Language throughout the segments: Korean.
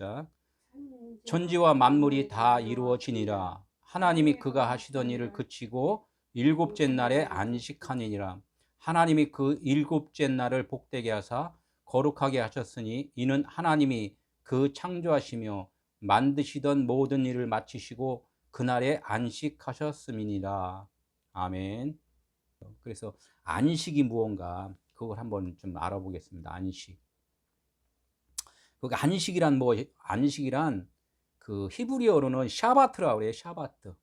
시작. 천지와 만물이 다 이루어지니라. 하나님이 그가 하시던 일을 그치고 일곱째 날에 안식하니라. 하나님이 그 일곱째 날을 복되게 하사 거룩하게 하셨으니 이는 하나님이 그 창조하시며 만드시던 모든 일을 마치시고 그날에 안식하셨음이니라. 아멘. 그래서 안식이 무언가 그걸 한번 좀 알아보겠습니다. 안식. 그 안식이란 뭐 안식이란 그 히브리어로는 샤바트라고 그래요. 샤바트.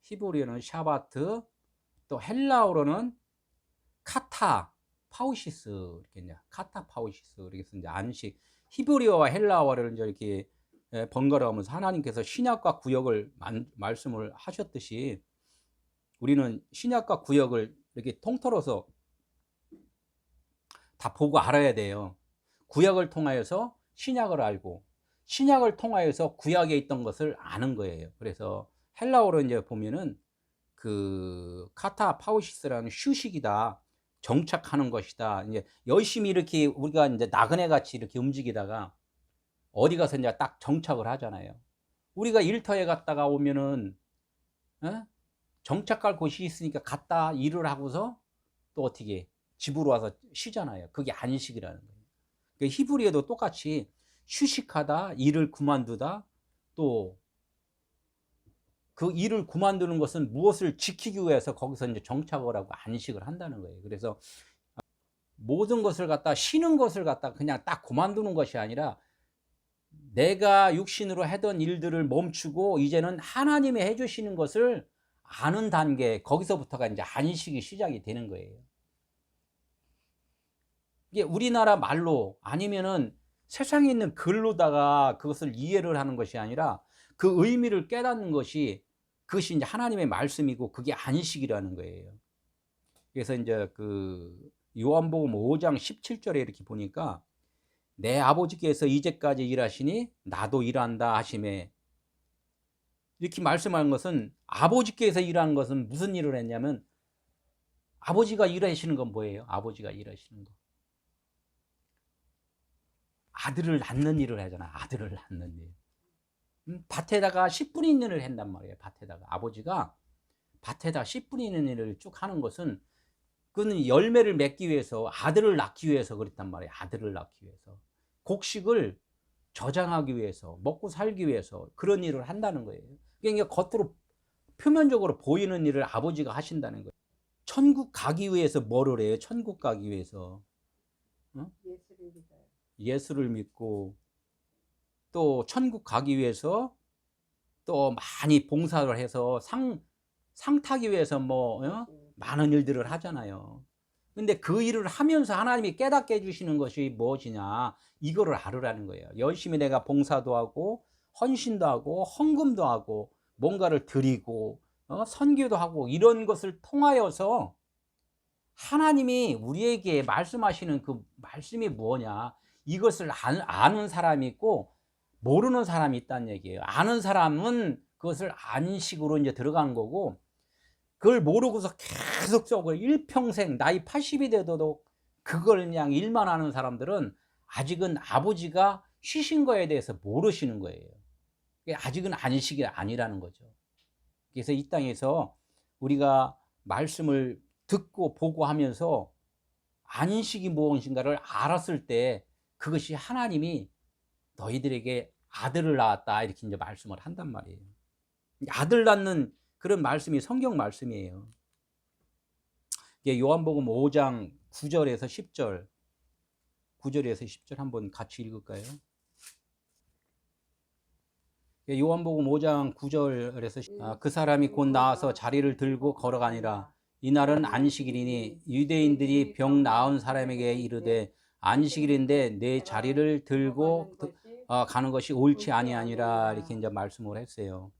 히브리어는 샤바트. 또 헬라어로는 카타 파우시스 이렇게 카타 파우시스 이렇게 이제 안식. 히브리어와 헬라어를 이제 이렇게 번갈아가면서 하나님께서 신약과 구약을 말씀을 하셨듯이 우리는 신약과 구약을 이렇게 통틀어서 다 보고 알아야 돼요. 구약을 통하여서 신약을 알고 신약을 통하여서 구약에 있던 것을 아는 거예요. 그래서 헬라어로 이제 보면은 그 카타 파우시스라는 휴식이다. 정착하는 것이다. 이제 열심히 이렇게 우리가 이제 나그네 같이 이렇게 움직이다가 어디 가서 이제 딱 정착을 하잖아요. 우리가 일터에 갔다가 오면은 정착할 곳이 있으니까 갔다 일을 하고서 또 어떻게 집으로 와서 쉬잖아요. 그게 안식이라는 거예요. 그러니까 히브리어도 똑같이 휴식하다, 일을 그만두다, 또 그 일을 그만두는 것은 무엇을 지키기 위해서 거기서 이제 정착을 하고 안식을 한다는 거예요. 그래서 모든 것을 갖다 쉬는 것을 갖다 그냥 딱 그만두는 것이 아니라 내가 육신으로 하던 일들을 멈추고 이제는 하나님이 해주시는 것을 아는 단계, 거기서부터가 이제 안식이 시작이 되는 거예요. 이게 우리나라 말로 아니면은 세상에 있는 글로다가 그것을 이해를 하는 것이 아니라 그 의미를 깨닫는 것이 그것이 이제 하나님의 말씀이고 그게 안식이라는 거예요. 그래서 이제 그 요한복음 5장 17절에 이렇게 보니까 내 아버지께서 이제까지 일하시니 나도 일한다 하시매, 이렇게 말씀하는 것은 아버지께서 일하는 것은 무슨 일을 했냐면 아버지가 일하시는 건 뭐예요? 아버지가 일하시는 거. 아들을 낳는 일을 하잖아. 아들을 낳는 일. 밭에다가 씨 뿌리는 일을 한단 말이에요. 밭에다가 아버지가 밭에다 씨 뿌리는 일을 쭉 하는 것은 그는 열매를 맺기 위해서 아들을 낳기 위해서 그랬단 말이에요. 아들을 낳기 위해서 곡식을 저장하기 위해서 먹고 살기 위해서 그런 일을 한다는 거예요. 그러니까 겉으로 표면적으로 보이는 일을 아버지가 하신다는 거예요. 천국 가기 위해서 뭐를 해요? 천국 가기 위해서 예수를 믿고 또 천국 가기 위해서 또 많이 봉사를 해서 상 타기 위해서 뭐 많은 일들을 하잖아요. 근데 그 일을 하면서 하나님이 깨닫게 해주시는 것이 무엇이냐, 이거를 알으라는 거예요. 열심히 내가 봉사도 하고 헌신도 하고 헌금도 하고 뭔가를 드리고 선교도 하고 이런 것을 통하여서 하나님이 우리에게 말씀하시는 그 말씀이 뭐냐, 이것을 아는 사람이 있고 모르는 사람이 있다는 얘기예요. 아는 사람은 그것을 안식으로 이제 들어가는 거고, 그걸 모르고서 계속적으로 일평생 나이 80이 돼도 그걸 그냥 일만 하는 사람들은 아직은 아버지가 쉬신 거에 대해서 모르시는 거예요. 아직은 안식이 아니라는 거죠. 그래서 이 땅에서 우리가 말씀을 듣고 보고 하면서 안식이 무엇인가를 알았을 때 그것이 하나님이 너희들에게 아들을 낳았다 이렇게 이제 말씀을 한단 말이에요. 아들 낳는 그런 말씀이 성경 말씀이에요. 요한복음 5장 9절에서 10절, 9절에서 10절 한번 같이 읽을까요? 요한복음 5장 9절에서 그 사람이 곧 나와서 자리를 들고 걸어가니라. 이날은 안식일이니 유대인들이 병 나은 사람에게 이르되 안식일인데 내 자리를 들고 가는 것이 옳지 아니하니라 이렇게 이제 말씀을 했어요.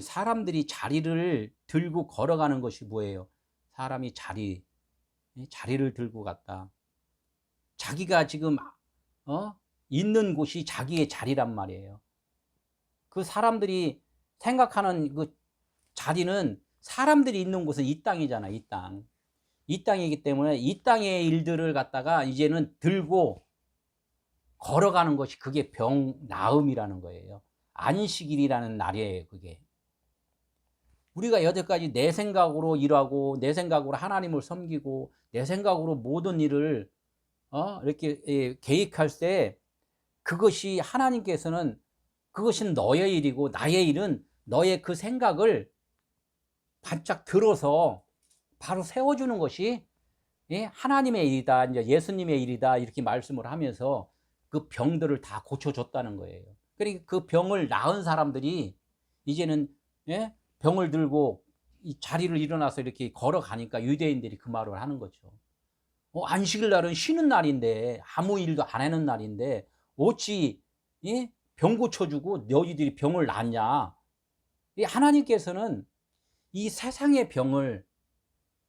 사람들이 자리를 들고 걸어가는 것이 뭐예요? 사람이 자리를 들고 갔다. 자기가 지금 있는 곳이 자기의 자리란 말이에요. 그 사람들이 생각하는 그 자리는 사람들이 있는 곳은 이 땅이잖아. 이 땅. 이 땅이기 때문에 이 땅의 일들을 갖다가 이제는 들고 걸어가는 것이 그게 병 나음이라는 거예요. 안식일이라는 날이에요, 그게. 우리가 여태까지 내 생각으로 일하고 내 생각으로 하나님을 섬기고 내 생각으로 모든 일을 이렇게 계획할 때 그것이 하나님께서는 그것은 너의 일이고 나의 일은 너의 그 생각을 바짝 들어서 바로 세워주는 것이 하나님의 일이다, 이제 예수님의 일이다, 이렇게 말씀을 하면서 그 병들을 다 고쳐줬다는 거예요. 그러니까 그 병을 나은 사람들이 이제는 병을 들고 이 자리를 일어나서 이렇게 걸어가니까 유대인들이 그 말을 하는 거죠. 안식일 날은 쉬는 날인데, 아무 일도 안 하는 날인데 어찌 병 고쳐주고 너희들이 병을 낫냐. 하나님께서는 이 세상의 병을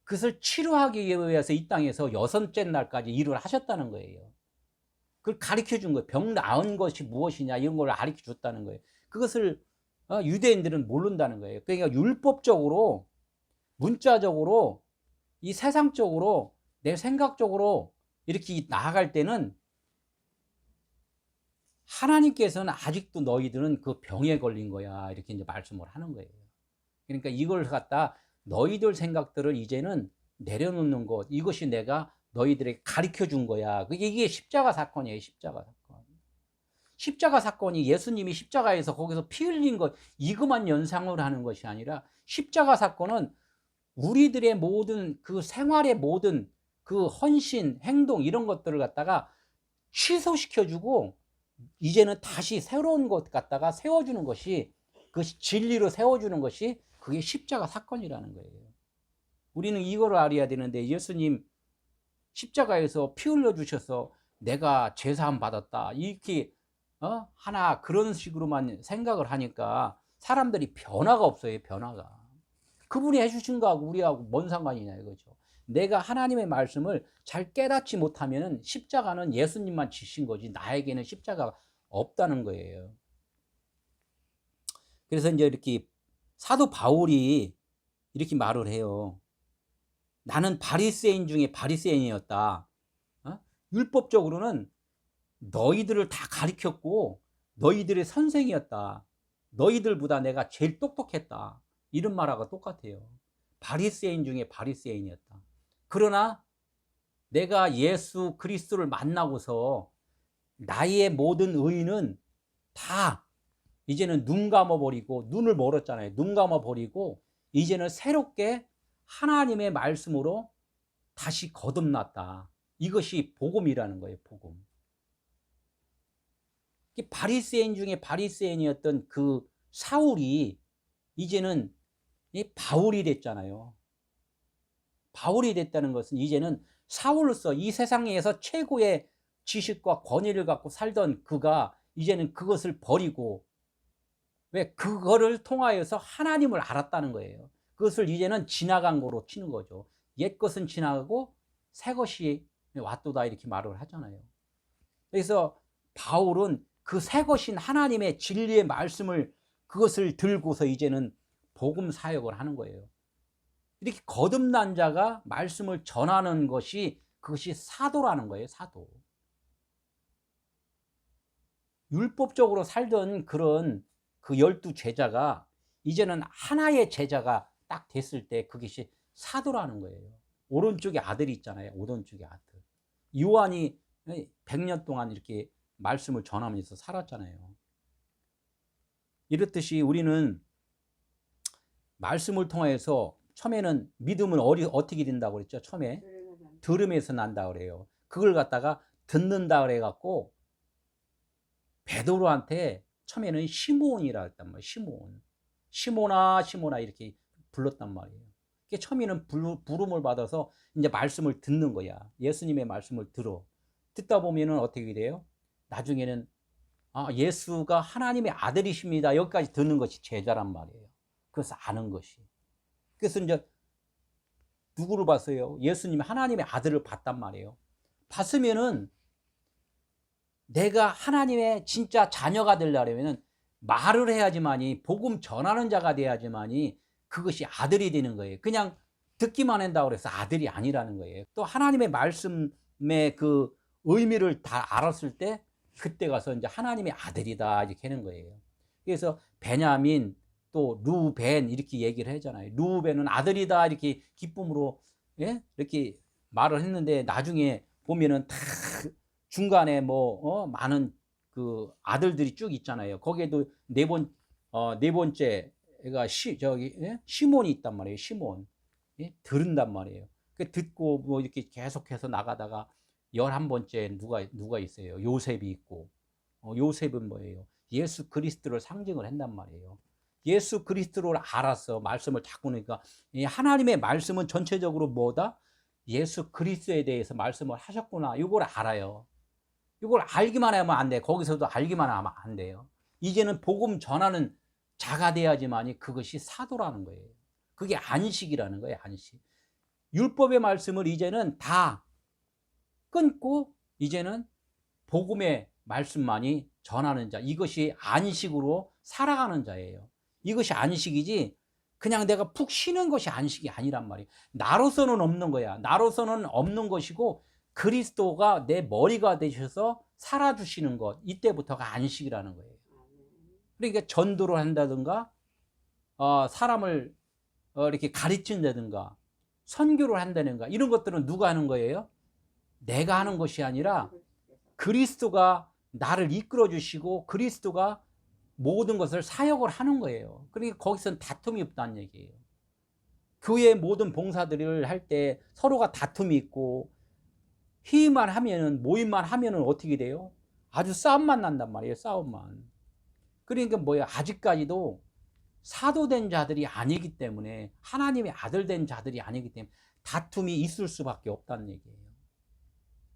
그것을 치료하기 위해서 이 땅에서 여섯째 날까지 일을 하셨다는 거예요. 그걸 가르쳐 준 거예요. 병 나은 것이 무엇이냐 이런 걸 가르쳐 줬다는 거예요. 그것을 유대인들은 모른다는 거예요. 그러니까 율법적으로, 문자적으로, 이 세상적으로, 내 생각적으로 이렇게 나아갈 때는 하나님께서는 아직도 너희들은 그 병에 걸린 거야, 이렇게 이제 말씀을 하는 거예요. 그러니까 이걸 갖다 너희들 생각들을 이제는 내려놓는 것, 이것이 내가 너희들에게 가르쳐 준 거야. 이게 십자가 사건이에요. 십자가 사건. 십자가 사건이 예수님이 십자가에서 거기서 피 흘린 것, 이것만 연상을 하는 것이 아니라 십자가 사건은 우리들의 모든 그 생활의 모든 그 헌신, 행동 이런 것들을 갖다가 취소시켜주고 이제는 다시 새로운 것 갖다가 세워주는 것이, 그것이 진리로 세워주는 것이 그게 십자가 사건이라는 거예요. 우리는 이거를 알아야 되는데 예수님 십자가에서 피 흘려주셔서 내가 제사함 받았다 이렇게 하나 그런 식으로만 생각을 하니까 사람들이 변화가 없어요. 변화가. 그분이 해주신 거하고 우리하고 뭔 상관이냐 이거죠. 내가 하나님의 말씀을 잘 깨닫지 못하면 십자가는 예수님만 지신 거지 나에게는 십자가가 없다는 거예요. 그래서 이제 이렇게 사도 바울이 이렇게 말을 해요. 나는 바리새인 중에 바리새인이었다. 율법적으로는 너희들을 다 가르쳤고 너희들의 선생이었다. 너희들보다 내가 제일 똑똑했다. 이런 말하고 똑같아요. 바리새인 중에 바리새인이었다. 그러나 내가 예수 그리스도를 만나고서 나의 모든 의는 다 이제는 눈 감아버리고, 눈을 멀었잖아요. 눈 감아버리고 이제는 새롭게 하나님의 말씀으로 다시 거듭났다. 이것이 복음이라는 거예요. 복음. 바리새인 중에 바리새인이었던 그 사울이 이제는 바울이 됐잖아요. 바울이 됐다는 것은 이제는 사울로서 이 세상에서 최고의 지식과 권위를 갖고 살던 그가 이제는 그것을 버리고, 왜? 그거를 통하여서 하나님을 알았다는 거예요. 그것을 이제는 지나간 거로 치는 거죠. 옛 것은 지나가고 새 것이 왔도다 이렇게 말을 하잖아요. 그래서 바울은 그 새 것인 하나님의 진리의 말씀을 그것을 들고서 이제는 복음 사역을 하는 거예요. 이렇게 거듭난 자가 말씀을 전하는 것이 그것이 사도라는 거예요. 사도. 율법적으로 살던 그런 그 12 제자가 이제는 하나의 제자가 딱 됐을 때 그것이 사도라는 거예요. 오른쪽에 아들이 있잖아요. 오른쪽에 아들. 요한이 100년 동안 이렇게 말씀을 전하면서 살았잖아요. 이렇듯이 우리는 말씀을 통해서 처음에는 믿음은 어떻게 된다고 그랬죠? 처음에 들음에서 난다 그래요. 그걸 갖다가 듣는다 그래 갖고 베드로한테 처음에는 시몬이라 했단 말이에요. 시몬. 시몬아 이렇게 불렀단 말이에요. 처음에는 부름을 받아서 이제 말씀을 듣는 거야. 예수님의 말씀을 듣다 보면은 어떻게 돼요? 나중에는 예수가 하나님의 아들이십니다. 여기까지 듣는 것이 제자란 말이에요. 그래서 아는 것이. 그래서 이제 누구를 봤어요? 예수님 하나님의 아들을 봤단 말이에요. 봤으면은 내가 하나님의 진짜 자녀가 되려면은 말을 해야지만이, 복음 전하는 자가 돼야지만이 그것이 아들이 되는 거예요. 그냥 듣기만 한다고 해서 아들이 아니라는 거예요. 또 하나님의 말씀의 그 의미를 다 알았을 때 그때 가서 이제 하나님의 아들이다 이렇게 하는 거예요. 그래서 베냐민 또 루벤 이렇게 얘기를 하잖아요. 루벤은 아들이다 이렇게 기쁨으로 예? 이렇게 말을 했는데 나중에 보면은 다 중간에 뭐 많은 그 아들들이 쭉 있잖아요. 거기에도 네 번째가 시몬이 있단 말이에요. 시몬. 예? 들은단 말이에요. 그 듣고 뭐 이렇게 계속해서 나가다가 11번째 누가 있어요. 요셉이 있고. 요셉은 뭐예요? 예수 그리스도를 상징을 한단 말이에요. 예수 그리스도를 알아서 말씀을 자꾸 그러니까 하나님의 말씀은 전체적으로 뭐다? 예수 그리스도에 대해서 말씀을 하셨구나. 이걸 알아요. 이걸 알기만 하면 안 돼. 거기서도 알기만 하면 안 돼요. 이제는 복음 전하는 자가 돼야지만이 그것이 사도라는 거예요. 그게 안식이라는 거예요. 안식. 율법의 말씀을 이제는 다 끊고 이제는 복음의 말씀만이 전하는 자. 이것이 안식으로 살아가는 자예요. 이것이 안식이지 그냥 내가 푹 쉬는 것이 안식이 아니란 말이에요. 나로서는 없는 거야. 나로서는 없는 것이고 그리스도가 내 머리가 되셔서 살아주시는 것. 이때부터가 안식이라는 거예요. 그러니까 전도를 한다든가 사람을 이렇게 가르친다든가 선교를 한다든가 이런 것들은 누가 하는 거예요? 내가 하는 것이 아니라 그리스도가 나를 이끌어 주시고 그리스도가 모든 것을 사역을 하는 거예요. 그러니까 거기서는 다툼이 없다는 얘기예요. 교회의 모든 봉사들을 할 때 서로가 다툼이 있고 회의만 하면은 모임만 하면은 어떻게 돼요? 아주 싸움만 난단 말이에요. 싸움만. 그러니까 뭐야? 아직까지도 사도된 자들이 아니기 때문에 하나님의 아들 된 자들이 아니기 때문에 다툼이 있을 수밖에 없다는 얘기예요.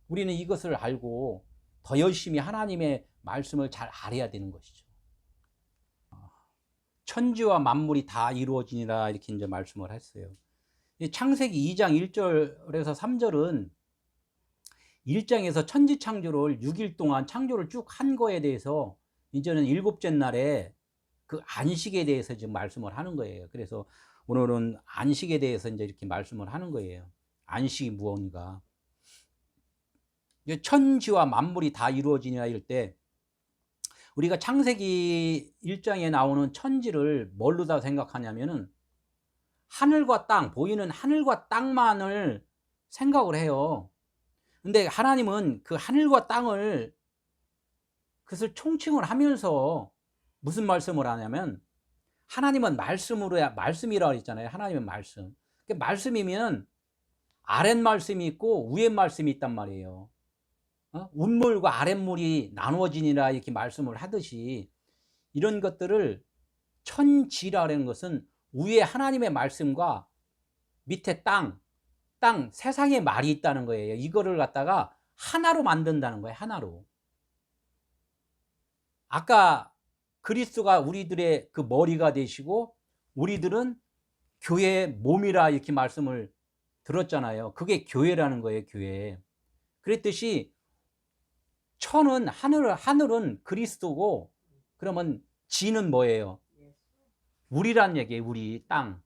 우리는 이것을 알고 더 열심히 하나님의 말씀을 잘 알아야 되는 것이죠. 천지와 만물이 다 이루어지니라 이렇게 이제 말씀을 했어요. 창세기 2장 1절에서 3절은 1장에서 천지 창조를 6일 동안 창조를 쭉 한 거에 대해서 이제는 일곱째 날에 그 안식에 대해서 지금 말씀을 하는 거예요. 그래서 오늘은 안식에 대해서 이제 이렇게 말씀을 하는 거예요. 안식이 무언가. 천지와 만물이 다 이루어지니라 이럴 때 우리가 창세기 1장에 나오는 천지를 뭘로 다 생각하냐면은 하늘과 땅, 보이는 하늘과 땅만을 생각을 해요. 근데 하나님은 그 하늘과 땅을 그것을 총칭을 하면서 무슨 말씀을 하냐면 하나님은 말씀이라고 했잖아요. 하나님은 말씀. 말씀이면 아랫 말씀이 있고 위에 말씀이 있단 말이에요. 윗물과 아랫물이 나누어지니라 이렇게 말씀을 하듯이 이런 것들을 천지라는 것은 위에 하나님의 말씀과 밑에 땅 세상에 말이 있다는 거예요. 이거를 갖다가 하나로 만든다는 거예요. 하나로. 아까 그리스도가 우리들의 그 머리가 되시고 우리들은 교회의 몸이라 이렇게 말씀을 들었잖아요. 그게 교회라는 거예요. 교회. 그랬듯이 천은 하늘은 그리스도고 그러면 지는 뭐예요? 우리란 얘기예요. 우리 땅.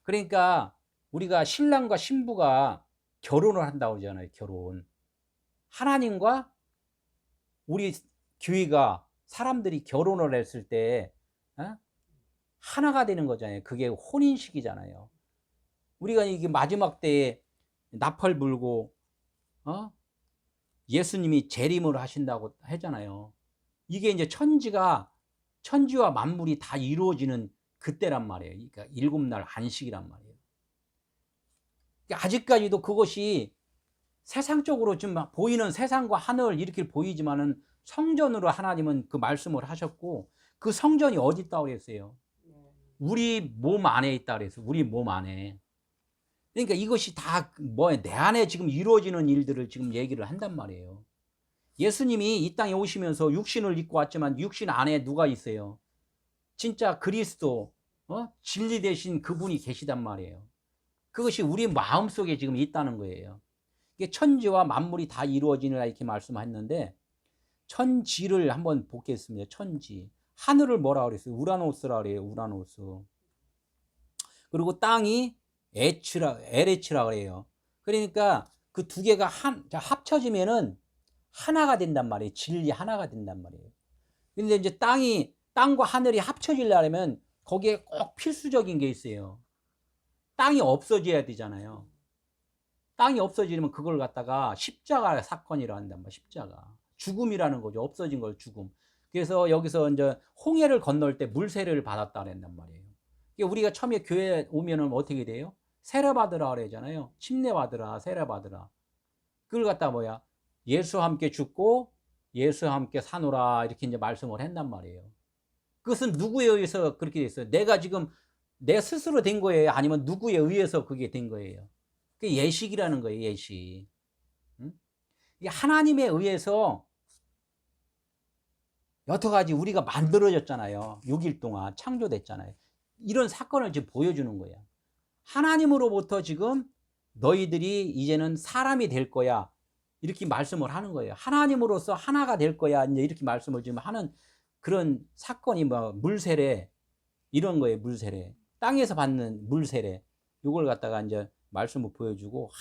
그러니까 우리가 신랑과 신부가 결혼을 한다고 그러잖아요. 결혼. 하나님과 우리 교회가 사람들이 결혼을 했을 때 하나가 되는 거잖아요. 그게 혼인식이잖아요. 우리가 이게 마지막 때에 나팔 불고 예수님이 재림을 하신다고 하잖아요. 이게 이제 천지와 만물이 다 이루어지는 그때란 말이에요. 그러니까 7날 안식이란 말이에요. 그러니까 아직까지도 그것이 세상적으로 좀 보이는 세상과 하늘 이렇게 보이지만은 성전으로 하나님은 그 말씀을 하셨고 그 성전이 어디 있다고 그랬어요? 우리 몸 안에 있다 그랬어요. 우리 몸 안에. 그러니까 이것이 다 내 안에 지금 이루어지는 일들을 지금 얘기를 한단 말이에요. 예수님이 이 땅에 오시면서 육신을 입고 왔지만 육신 안에 누가 있어요? 진짜 그리스도, 진리 되신 그분이 계시단 말이에요. 그것이 우리 마음속에 지금 있다는 거예요. 이게 천지와 만물이 다 이루어지느라 이렇게 말씀했는데 천지를 한번 보겠습니다. 천지. 하늘을 뭐라 그랬어요? 우라노스라 그래요. 우라노스. 그리고 땅이 LH라 그래요. 그러니까 그 두 개가 합쳐지면은 하나가 된단 말이에요. 진리 하나가 된단 말이에요. 근데 이제 땅과 하늘이 합쳐지려면 거기에 꼭 필수적인 게 있어요. 땅이 없어져야 되잖아요. 땅이 없어지면 그걸 갖다가 십자가 사건이라 한단 말이에요. 십자가. 죽음이라는 거죠. 없어진 걸 죽음. 그래서 여기서 이제 홍해를 건널 때 물세례를 받았다 그랬단 말이에요. 우리가 처음에 교회 오면은 어떻게 돼요? 세례 받으라 그러잖아요. 침례 받으라, 세례 받으라. 그걸 갖다 뭐야? 예수와 함께 죽고 예수와 함께 사노라 이렇게 이제 말씀을 한단 말이에요. 그것은 누구에 의해서 그렇게 됐어요? 내가 지금 내 스스로 된 거예요? 아니면 누구에 의해서 그게 된 거예요? 그게 예식이라는 거예요, 예식. 응? 이게 하나님에 의해서 여러 가지 우리가 만들어졌잖아요. 6일 동안 창조됐잖아요. 이런 사건을 지금 보여주는 거예요. 하나님으로부터 지금 너희들이 이제는 사람이 될 거야. 이렇게 말씀을 하는 거예요. 하나님으로서 하나가 될 거야. 이제 이렇게 말씀을 지금 하는 그런 사건이 뭐 물세례 이런 거예요. 물세례. 땅에서 받는 물세례. 이걸 갖다가 이제 말씀을 보여주고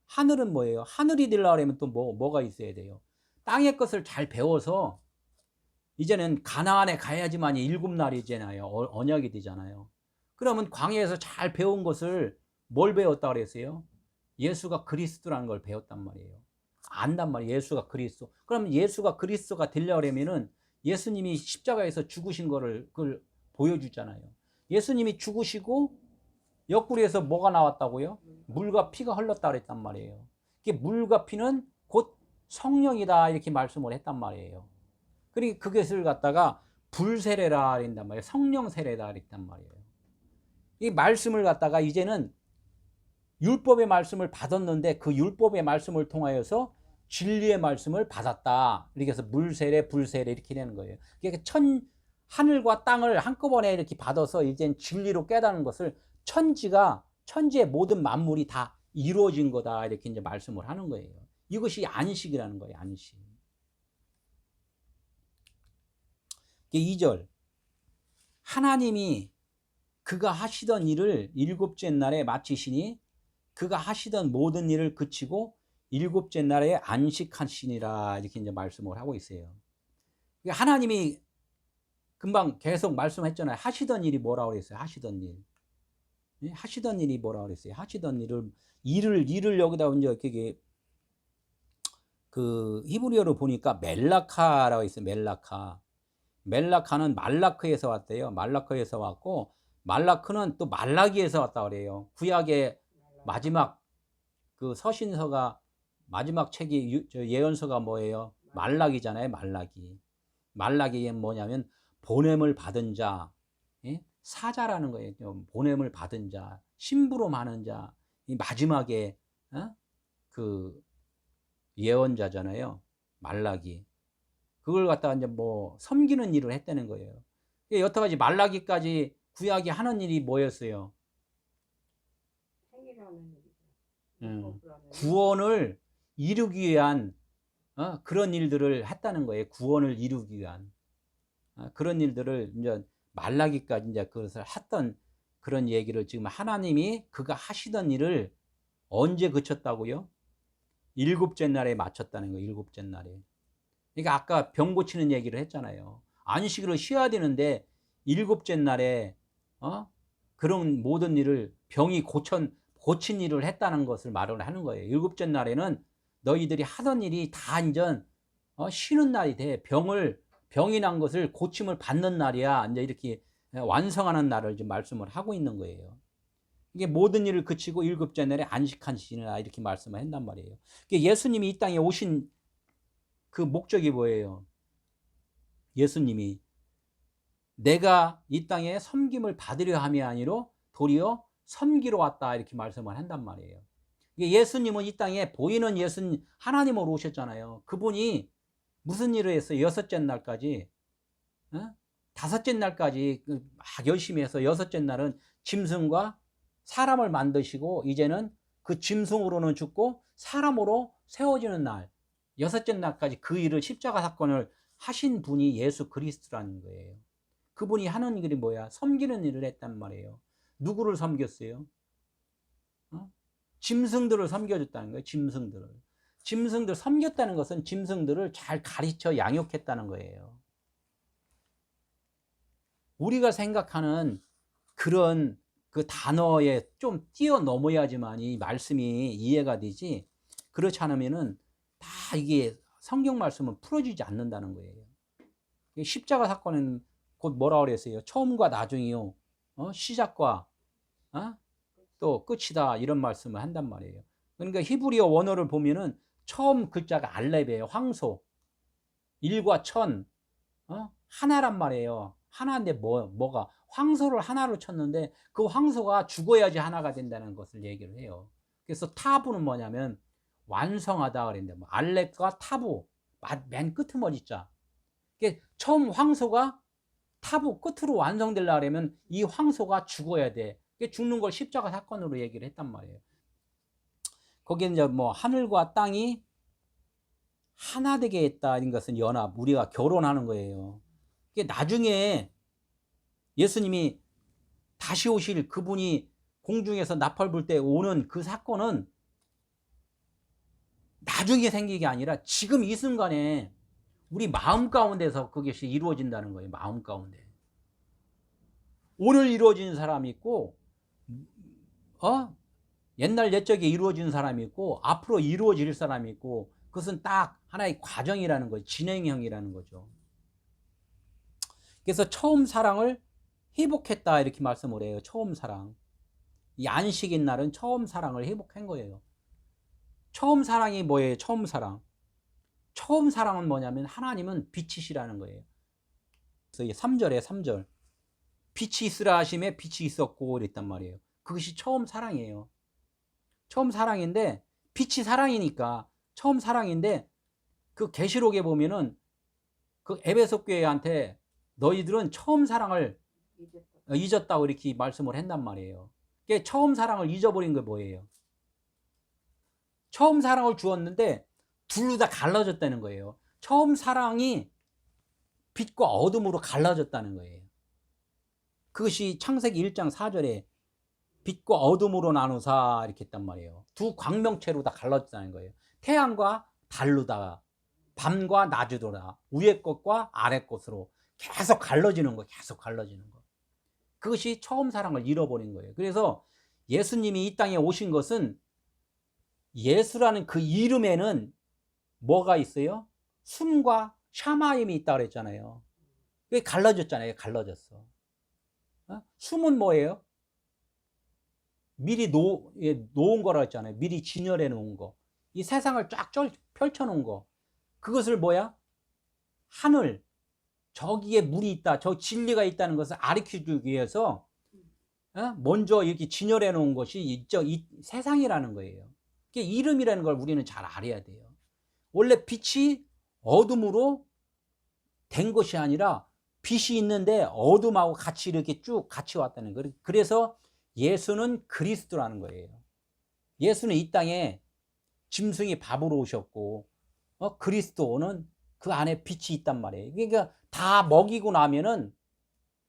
하늘은 뭐예요? 하늘이 되려고 하면 또 뭐가 있어야 돼요? 땅의 것을 잘 배워서 이제는 가나안에 가야지만 7날이잖아요. 언약이 되잖아요. 그러면 광야에서 잘 배운 것을 뭘 배웠다 그랬어요? 예수가 그리스도라는 걸 배웠단 말이에요. 안단 말이에요. 예수가 그리스도. 그러면 예수가 그리스도가 되려면은 예수님이 십자가에서 죽으신 거를 그걸 보여주잖아요. 예수님이 죽으시고 옆구리에서 뭐가 나왔다고요? 물과 피가 흘렀다 그랬단 말이에요. 이게 물과 피는 곧 성령이다 이렇게 말씀을 했단 말이에요. 그리고 그것을 갖다가 불세례라 그랬단 말이에요. 성령 세례다 그랬단 말이에요. 이 말씀을 갖다가 이제는 율법의 말씀을 받았는데 그 율법의 말씀을 통하여서 진리의 말씀을 받았다. 이렇게 해서 물세례, 불세례 이렇게 되는 거예요. 그러니까 하늘과 땅을 한꺼번에 이렇게 받아서 이젠 진리로 깨닫는 것을 천지의 모든 만물이 다 이루어진 거다. 이렇게 이제 말씀을 하는 거예요. 이것이 안식이라는 거예요. 안식. 2절. 하나님이 그가 하시던 일을 7째 날에 마치시니 그가 하시던 모든 일을 그치고 7째 날에 안식하시니라 이렇게 이제 말씀을 하고 있어요. 하나님이 금방 계속 말씀했잖아요. 하시던 일이 뭐라고 그랬어요? 하시던 일. 하시던 일이 뭐라고 그랬어요? 하시던 일을 여기다 이제 그게 그 히브리어로 보니까 멜라카라고 있어요. 멜라카는 말라크에서 왔대요. 말라크에서 왔고 말라크는 또 말라기에서 왔다 그래요. 구약의 마지막 그 서신서가 마지막 책이 예언서가 뭐예요? 말라기잖아요. 말라기에 뭐냐면 보냄을 받은 자, 사자라는 거예요. 보냄을 받은 자, 심부름 하는 자, 이 마지막에 그 예언자잖아요. 말라기. 그걸 갖다가 이제 뭐 섬기는 일을 했다는 거예요. 여태까지 말라기까지 구약이 하는 일이 뭐였어요? 구원을 이루기 위한 그런 일들을 했다는 거예요. 구원을 이루기 위한 그런 일들을 이제 말라기까지 이제 그것을 했던 그런 얘기를 지금 하나님이 그가 하시던 일을 언제 그쳤다고요? 7째 날에 마쳤다는 거예요. 7째 날에. 그러니까 아까 병 고치는 얘기를 했잖아요. 안식으로 쉬어야 되는데 7째 날에 그런 모든 일을 병이 고친 일을 했다는 것을 말을 하는 거예요. 7째 날에는 너희들이 하던 일이 다 이제 쉬는 날이 돼. 병이 난 것을 고침을 받는 날이야. 이제 이렇게 완성하는 날을 지금 말씀을 하고 있는 거예요. 이게 모든 일을 그치고 7째 날에 안식하시니라 이렇게 말씀을 한단 말이에요. 예수님이 이 땅에 오신 그 목적이 뭐예요? 예수님이 내가 이 땅에 섬김을 받으려 함이 아니라 도리어 섬기러 왔다 이렇게 말씀을 한단 말이에요. 예수님은 이 땅에 보이는 예수님 하나님으로 오셨잖아요. 그분이 무슨 일을 했어요? 6째 날까지 5째 날까지 막 열심히 해서 6째 날은 짐승과 사람을 만드시고 이제는 그 짐승으로는 죽고 사람으로 세워지는 날 6째 날까지 그 일을 십자가 사건을 하신 분이 예수 그리스도라는 거예요. 그분이 하는 일이 뭐야? 섬기는 일을 했단 말이에요. 누구를 섬겼어요? 짐승들을 섬겨줬다는 거예요. 짐승들을. 짐승들 섬겼다는 것은 짐승들을 잘 가르쳐 양육했다는 거예요. 우리가 생각하는 그런 그 단어에 좀 뛰어넘어야지만 이 말씀이 이해가 되지, 그렇지 않으면은 다 이게 성경 말씀은 풀어지지 않는다는 거예요. 십자가 사건은 곧 뭐라 그랬어요? 처음과 나중이요, 시작과 또 끝이다, 이런 말씀을 한단 말이에요. 그러니까 히브리어 원어를 보면은 처음 글자가 알렙이에요. 황소. 일과 천, 하나란 말이에요. 하나인데 뭐가 황소를 하나로 쳤는데 그 황소가 죽어야지 하나가 된다는 것을 얘기를 해요. 그래서 타부는 뭐냐면 완성하다 그랬는데, 뭐 알렙과 타부, 맨 끄트머리 자. 처음 황소가 타부 끝으로 완성되려고 하려면 이 황소가 죽어야 돼. 죽는 걸 십자가 사건으로 얘기를 했단 말이에요. 거기에 이제 뭐 하늘과 땅이 하나 되게 했다는 것은 연합, 우리가 결혼하는 거예요. 나중에 예수님이 다시 오실 그분이 공중에서 나팔 불 때 오는 그 사건은 나중에 생긴 게 아니라 지금 이 순간에 우리 마음 가운데서 그것이 이루어진다는 거예요. 마음 가운데. 오늘 이루어진 사람이 있고, 옛날 옛적에 이루어진 사람이 있고, 앞으로 이루어질 사람이 있고, 그것은 딱 하나의 과정이라는 거죠. 진행형이라는 거죠. 그래서 처음 사랑을 회복했다, 이렇게 말씀을 해요. 처음 사랑. 이 안식인 날은 처음 사랑을 회복한 거예요. 처음 사랑이 뭐예요? 처음 사랑. 처음 사랑은 뭐냐면 하나님은 빛이시라는 거예요. 그래서 3절에 3절. 빛이 있으라 하심에 빛이 있었고 그랬단 말이에요. 그것이 처음 사랑이에요. 처음 사랑인데, 빛이 사랑이니까 처음 사랑인데, 그 계시록에 보면은 그 에베소 교회한테 너희들은 처음 사랑을 잊었다고 이렇게 말씀을 한단 말이에요. 처음 사랑을 잊어버린 게 뭐예요? 처음 사랑을 주었는데 둘로 다 갈라졌다는 거예요. 처음 사랑이 빛과 어둠으로 갈라졌다는 거예요. 그것이 창세기 1장 4절에 빛과 어둠으로 나누사 이렇게 했단 말이에요. 두 광명체로 다 갈라졌다는 거예요. 태양과 달로다, 밤과 낮으로다, 위의 것과 아래 것으로 계속 갈라지는 거, 계속 갈라지는 거. 그것이 처음 사랑을 잃어버린 거예요. 그래서 예수님이 이 땅에 오신 것은, 예수라는 그 이름에는 뭐가 있어요? 숨과 샤마임이 있다고 그랬잖아요. 그게 갈라졌잖아요. 갈라졌어. 숨은 뭐예요? 미리 놓은 거라 했잖아요. 미리 진열해 놓은 거. 이 세상을 쫙 펼쳐 놓은 거. 그것을 뭐야? 하늘, 저기에 물이 있다, 저 진리가 있다는 것을 가르쳐주기 위해서 먼저 이렇게 진열해 놓은 것이 이 세상이라는 거예요. 그게 이름이라는 걸 우리는 잘 알아야 돼요. 원래 빛이 어둠으로 된 것이 아니라 빛이 있는데 어둠하고 같이 이렇게 쭉 같이 왔다는 거예요. 그래서 예수는 그리스도라는 거예요. 예수는 이 땅에 짐승이 밥으로 오셨고, 그리스도는 그 안에 빛이 있단 말이에요. 그러니까 다 먹이고 나면은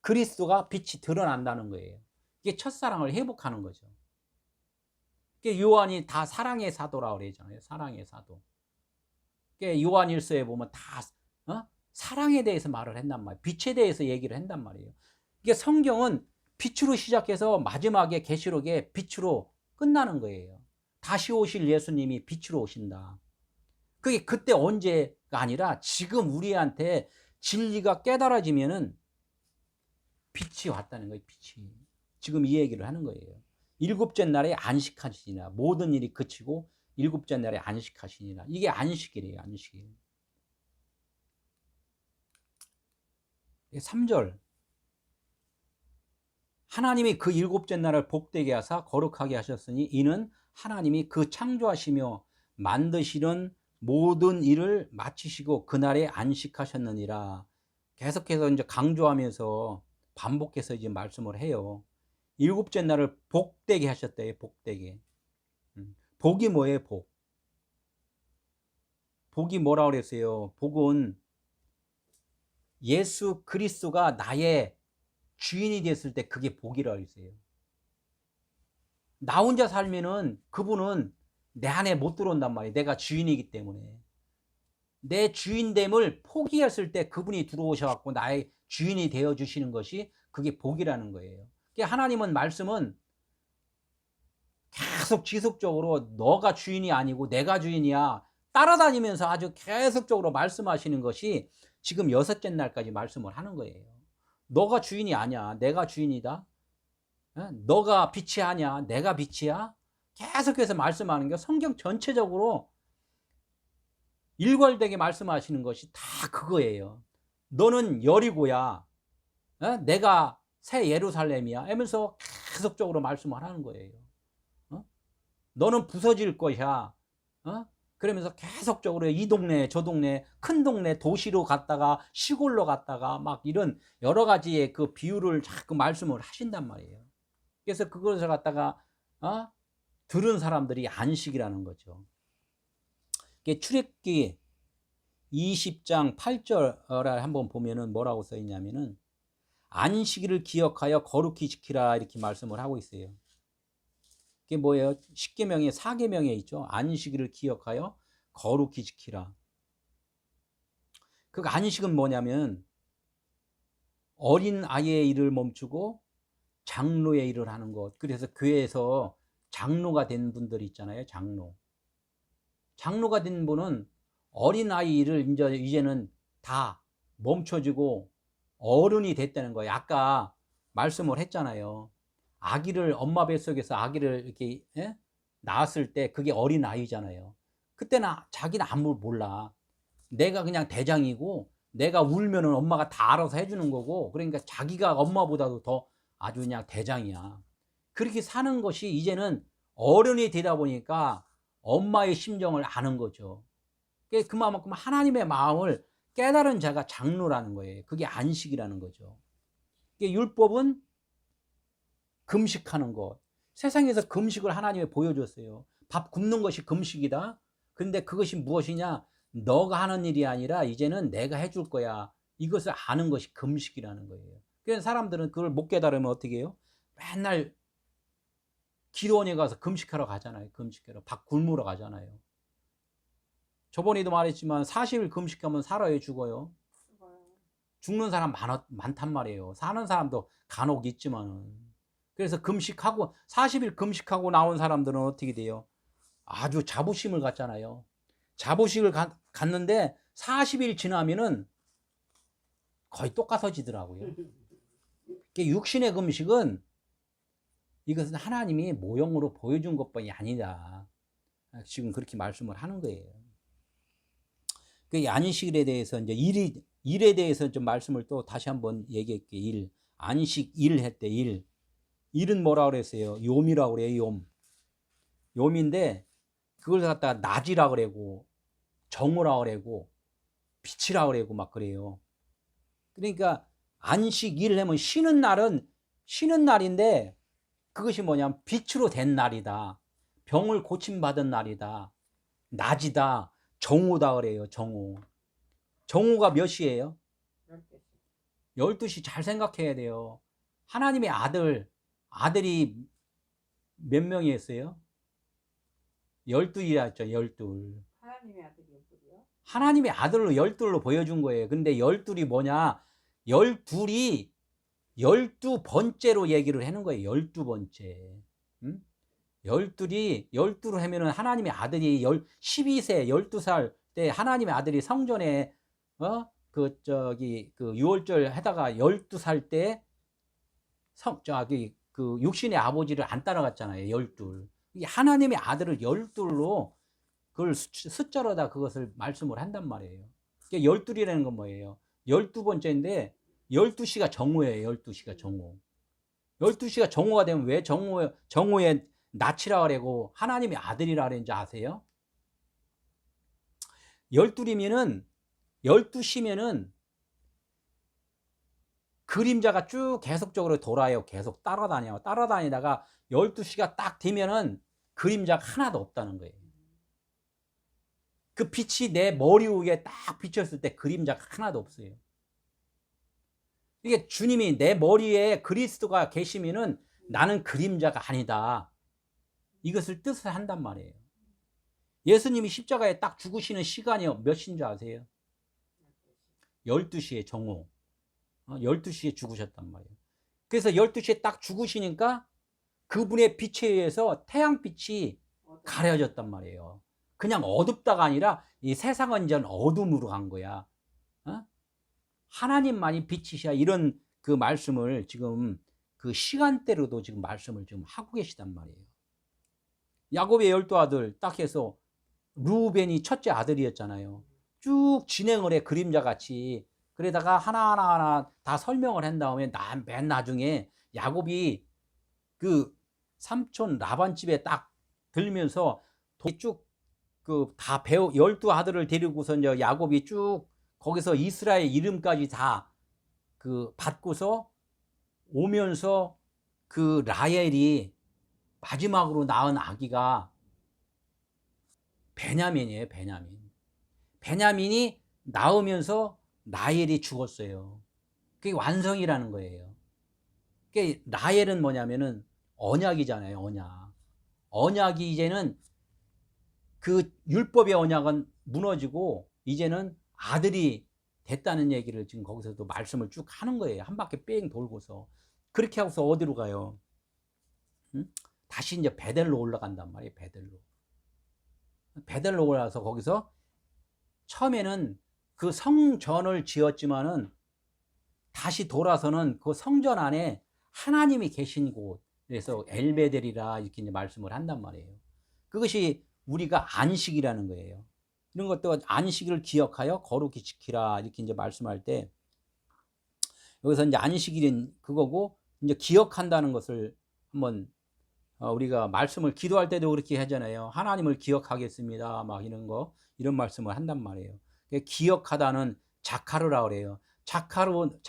그리스도가 빛이 드러난다는 거예요. 이게 첫사랑을 회복하는 거죠. 요한이 다 사랑의 사도라고 그러잖아요. 사랑의 사도. 요한일서에 보면 다 사랑에 대해서 말을 한단 말이에요. 빛에 대해서 얘기를 한단 말이에요. 이게 성경은 빛으로 시작해서 마지막에 계시록에 빛으로 끝나는 거예요. 다시 오실 예수님이 빛으로 오신다. 그게 그때 언제가 아니라 지금 우리한테 진리가 깨달아지면은 빛이 왔다는 거예요. 빛이. 지금 이 얘기를 하는 거예요. 일곱째 날에 안식하시니라. 모든 일이 그치고 일곱째 날에 안식하시니라. 이게 안식이래요. 안식. 3절. 하나님이 그 일곱째 날을 복되게 하사 거룩하게 하셨으니 이는 하나님이 그 창조하시며 만드시는 모든 일을 마치시고 그날에 안식하셨느니라. 계속해서 이제 강조하면서 반복해서 이제 말씀을 해요. 일곱째 날을 복되게 하셨대요. 복되게. 복이 뭐예요? 복. 복이 뭐라 그랬어요? 복은 예수 그리스도가 나의 주인이 됐을 때 그게 복이라고 했어요. 나 혼자 살면은 그분은 내 안에 못 들어온단 말이에요. 내가 주인이기 때문에. 내 주인됨을 포기했을 때 그분이 들어오셔갖고 나의 주인이 되어주시는 것이 그게 복이라는 거예요. 하나님은 말씀은 계속 지속적으로 너가 주인이 아니고 내가 주인이야 따라다니면서 아주 계속적으로 말씀하시는 것이 지금 6째 날까지 말씀을 하는 거예요. 너가 주인이 아니야. 내가 주인이다. 너가 빛이 아니야. 내가 빛이야. 계속해서 말씀하는 게 성경 전체적으로 일괄되게 말씀하시는 것이 다 그거예요. 너는 여리고야. 내가 새 예루살렘이야. 하면서 계속적으로 말씀을 하는 거예요. 너는 부서질 것이야. 그러면서 계속적으로 이 동네 저 동네 큰 동네 도시로 갔다가 시골로 갔다가 막 이런 여러 가지의 그 비유를 자꾸 말씀을 하신단 말이에요. 그래서 그것을 갖다가 들은 사람들이 안식이라는 거죠. 출애굽기 20장 8절을 한번 보면은 뭐라고 써 있냐면은 안식일을 기억하여 거룩히 지키라 이렇게 말씀을 하고 있어요. 그게 뭐예요? 10계명에 4계명에 있죠. 안식일을 기억하여 거룩히 지키라. 그 안식은 뭐냐면 어린 아이의 일을 멈추고 장로의 일을 하는 것. 그래서 교회에서 장로가 된 분들이 있잖아요. 장로가 된 분은 어린 아이 일을 이제는 다 멈춰지고 어른이 됐다는 거예요. 아까 말씀을 했잖아요. 아기를 엄마 뱃속에서 아기를 이렇게 낳았을 때 그게 어린 아이잖아요. 그때는 자기는 아무 몰라. 내가 그냥 대장이고 내가 울면은 엄마가 다 알아서 해주는 거고, 그러니까 자기가 엄마보다도 더 아주 그냥 대장이야. 그렇게 사는 것이 이제는 어른이 되다 보니까 엄마의 심정을 아는 거죠. 그만큼 하나님의 마음을 깨달은 자가 장로라는 거예요. 그게 안식이라는 거죠. 율법은 금식하는 것. 세상에서 금식을 하나님이 보여줬어요. 밥 굶는 것이 금식이다. 근데 그것이 무엇이냐? 너가 하는 일이 아니라 이제는 내가 해줄 거야. 이것을 아는 것이 금식이라는 거예요. 그래서 사람들은 그걸 못 깨달으면 어떻게 해요? 맨날 기도원에 가서 금식하러 가잖아요. 금식하러. 밥 굶으러 가잖아요. 저번에도 말했지만 40일 금식하면 살아요, 죽어요? 죽는 사람 많단 말이에요. 사는 사람도 간혹 있지만은. 그래서 금식하고 40일 금식하고 나온 사람들은 어떻게 돼요? 아주 자부심을 갖잖아요. 자부심을 갖는데 40일 지나면은 거의 똑같아지더라고요. 육신의 금식은 이것은 하나님이 모형으로 보여준 것뿐이 아니다. 지금 그렇게 말씀을 하는 거예요. 그 안식일에 대해서 이제 일에 대해서 좀 말씀을 또 다시 한번 얘기할게요. 안식 일 했대. 일은 뭐라 그랬어요? 요미라고 그래요. 요미인데 그걸 갖다가 낮이라 그러고 정오라 그러고 빛이라 그러고 막 그래요. 그러니까 안식 일을 하면 쉬는 날은 쉬는 날인데 그것이 뭐냐면 빛으로 된 날이다. 병을 고침받은 날이다. 낮이다. 정오다 그래요. 정오가 몇 시예요? 12시. 잘 생각해야 돼요. 하나님의 아들이 몇 명이었어요? 12이라 했죠. 12. 하나님의 아들이 12이요? 하나님의 아들로 12로 보여준 거예요. 근데 12이 뭐냐? 12이 12번째로 얘기를 하는 거예요. 12번째. 12로 하면은 하나님의 아들이 12세, 12살 때 하나님의 아들이 성전에, 그 6월절 하다가 12살 때 그 육신의 아버지를 안 따라갔잖아요. 12. 하나님의 아들을 12로 그걸 숫자로다 그것을 말씀을 한단 말이에요. 12이라는 건 뭐예요? 12번째인데 12시가 정오예요. 12시가 정오. 12시가 정오가 되면 왜 정오에 낯이라 그러고 하나님의 아들이라 그랬는지 아세요? 12시면은 그림자가 쭉 계속적으로 돌아요. 계속 따라다니다가 12시가 딱 되면은 그림자가 하나도 없다는 거예요. 그 빛이 내 머리 위에 딱 비쳤을 때 그림자가 하나도 없어요. 이게 주님이 내 머리에 그리스도가 계시면은 나는 그림자가 아니다. 이것을 뜻을 한단 말이에요. 예수님이 십자가에 딱 죽으시는 시간이 몇 시인 줄 아세요? 12시에 정오. 12시에 죽으셨단 말이에요. 그래서 12시에 딱 죽으시니까 그분의 빛에 의해서 태양빛이 가려졌단 말이에요. 그냥 어둡다가 아니라 이 세상은 이제 어둠으로 간 거야. 하나님만이 빛이시야. 이런 그 말씀을 지금 그 시간대로도 지금 말씀을 지금 하고 계시단 말이에요. 야곱의 12아들 딱 해서 루벤이 첫째 아들이었잖아요. 쭉 진행을 해, 그림자같이. 그러다가 하나하나 다 설명을 한 다음에 맨 나중에 야곱이 그 삼촌 라반 집에 딱 들면서 쭉 그 다 12아들을 데리고서 이제 야곱이 쭉 거기서 이스라엘 이름까지 다 그 받고서 오면서 그 라헬이 마지막으로 낳은 아기가 베냐민이에요. 베냐민이 낳으면서 라헬이 죽었어요. 그게 완성이라는 거예요. 그게 라헬은 뭐냐면은 언약이잖아요. 언약이 이제는 그 율법의 언약은 무너지고 이제는 아들이 됐다는 얘기를 지금 거기서도 말씀을 쭉 하는 거예요. 한 바퀴 뺑 돌고서. 그렇게 하고서 어디로 가요? 다시 이제 베델로 올라간단 말이에요. 베델로 올라가서 거기서 처음에는 그 성전을 지었지만은 다시 돌아서는 그 성전 안에 하나님이 계신 곳, 그래서 엘베델이라 이렇게 이제 말씀을 한단 말이에요. 그것이 우리가 안식이라는 거예요. 이런 것도 안식을 기억하여 거룩히 지키라 이렇게 이제 말씀할 때 여기서 이제 안식일은 그거고 이제 기억한다는 것을 한번 우리가 말씀을 기도할 때도 그렇게 하잖아요. 하나님을 기억하겠습니다. 막 이런 말씀을 한단 말이에요. 기억하다는 자카르라 그래요. 자카로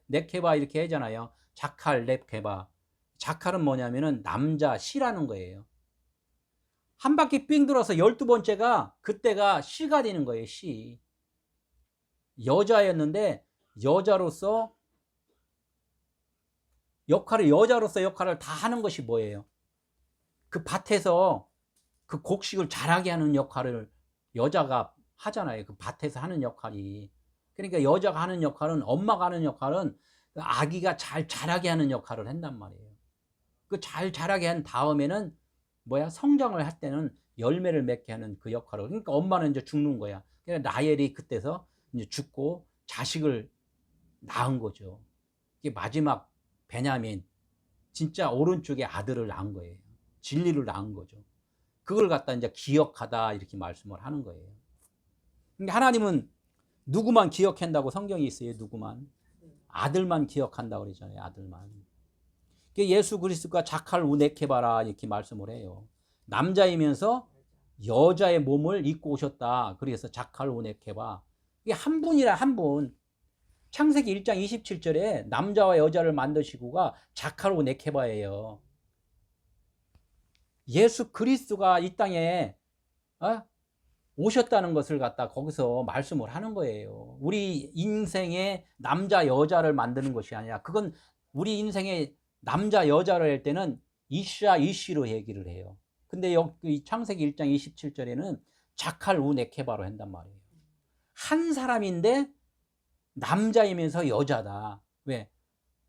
네케바 이렇게 하잖아요. 자칼 넵케바. 자칼은 뭐냐면은 남자 시라는 거예요. 한 바퀴 삥 돌아서 12번째가 그때가 시가 되는 거예요. 시. 여자였는데 여자로서 역할을 다 하는 것이 뭐예요? 그 밭에서 그 곡식을 자라게 하는 역할을 여자가 하잖아요. 그 밭에서 하는 역할이. 그러니까 여자가 하는 역할은, 엄마가 하는 역할은 아기가 잘 자라게 하는 역할을 한단 말이에요. 그 잘 자라게 한 다음에는 성장을 할 때는 열매를 맺게 하는 그 역할을. 그러니까 엄마는 이제 죽는 거야. 그러니까 라헬이 그때서 이제 죽고 자식을 낳은 거죠. 이게 마지막 베냐민, 진짜 오른쪽에 아들을 낳은 거예요. 진리를 낳은 거죠. 그걸 갖다 이제 기억하다 이렇게 말씀을 하는 거예요. 근데 하나님은 누구만 기억한다고 성경이 있어요. 누구만. 아들만 기억한다고 그러잖아요. 아들만. 예수 그리스도가 자칼 우네케바라 이렇게 말씀을 해요. 남자이면서 여자의 몸을 입고 오셨다. 그래서 자칼 우네케바. 이게 한 분이라 한 분. 창세기 1장 27절에 남자와 여자를 만드시고가 자칼 우네케바예요. 예수 그리스도가 이 땅에 오셨다는 것을 갖다 거기서 말씀을 하는 거예요. 우리 인생에 남자 여자를 만드는 것이 아니라 그건 우리 인생에 남자 여자를 할 때는 이시로 얘기를 해요. 근데 여기 창세기 1장 27절에는 자칼 우네케바로 한단 말이에요. 한 사람인데 남자이면서 여자다. 왜?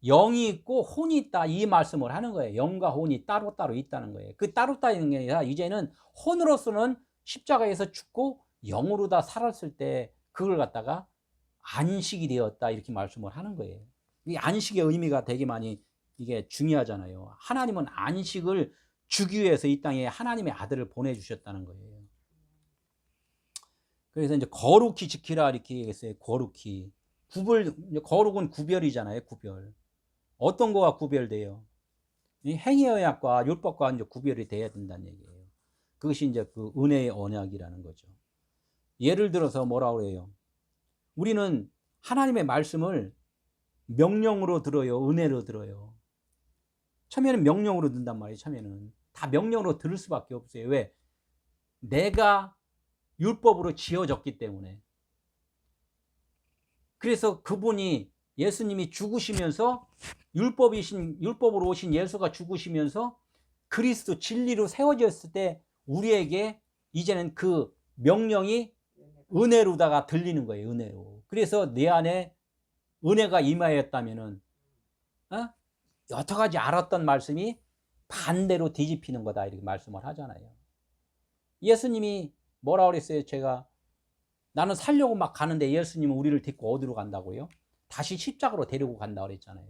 영이 있고 혼이 있다 이 말씀을 하는 거예요. 영과 혼이 따로따로 있다는 거예요. 그 따로따로 있는 게 아니라 이제는 혼으로서는 십자가에서 죽고 영으로 다 살았을 때 그걸 갖다가 안식이 되었다 이렇게 말씀을 하는 거예요. 이 안식의 의미가 되게 많이 이게 중요하잖아요. 하나님은 안식을 주기 위해서 이 땅에 하나님의 아들을 보내주셨다는 거예요. 그래서 이제 거룩히 지키라 이렇게 얘기했어요. 거룩히. 거룩은 구별이잖아요. 구별. 어떤 거가 구별돼요? 행위의 언약과 율법과 이제 구별이 돼야 된다는 얘기예요. 그것이 이제 그 은혜의 언약이라는 거죠. 예를 들어서 뭐라고 그래요? 우리는 하나님의 말씀을 명령으로 들어요. 은혜로 들어요. 처음에는 명령으로 듣는단 말이에요. 처음에는 다 명령으로 들을 수밖에 없어요. 왜? 내가 율법으로 지어졌기 때문에. 그래서 그분이 예수님이 죽으시면서 율법으로 오신 예수가 죽으시면서 그리스도 진리로 세워졌을 때 우리에게 이제는 그 명령이 은혜로다가 들리는 거예요. 은혜로. 그래서 내 안에 은혜가 임하였다면은 여태까지 알았던 말씀이 반대로 뒤집히는 거다 이렇게 말씀을 하잖아요. 예수님이 뭐라 그랬어요? 제가 나는 살려고 막 가는데 예수님은 우리를 데리고 어디로 간다고요? 다시 십자가로 데리고 간다 그랬잖아요.